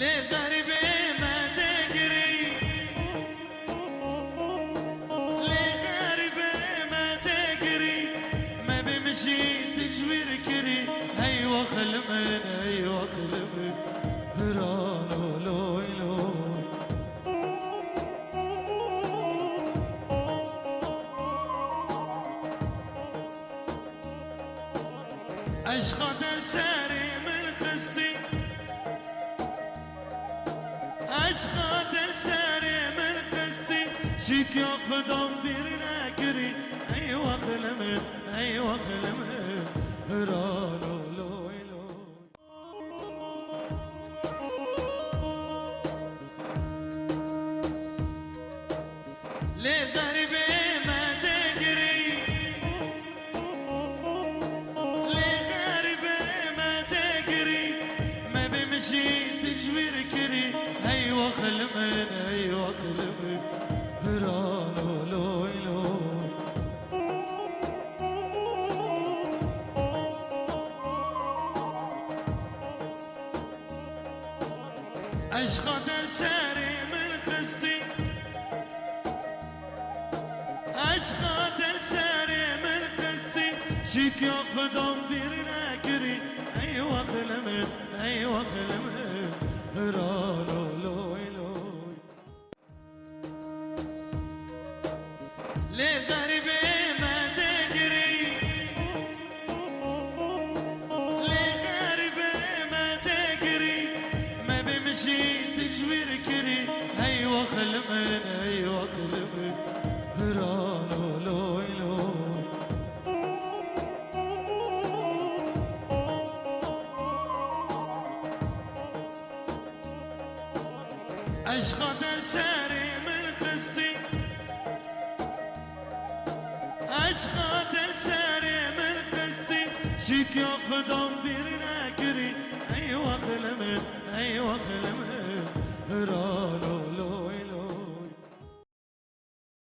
لغربي ما تجري لغربي ما تجري ما بمشي تجبر كري ايوه خلمن ايوه خلمن هرانو لوي لوي اشقد الساري من قصتي اشقد الساري من قصتي شيك يقدم بيرنا كري ايوه خلمن ايوه خلمن هرانو لوي لوي لغربي ما تجري لغربي ما تجري ما بمشي تجبر كري ايوه خلمن ايوه خلمن هرانو لوي لوي اشقد الساري من قصتي اشقد الساري من قصتي شيك يقدم بيرنا كري ايوه خلمن ايوه خلمن هرانو لوي لوي لغربي ما تجري لغربي ما تجري ما بمشي تجبر كري ايوه خلمن ايوه خلمن هرانو لوي لوي اشقد الساري من قصتي اشقد الساري من قصتي شيك يقدم بيرنا كري ايوه خلمن ايوه خلمن هرانو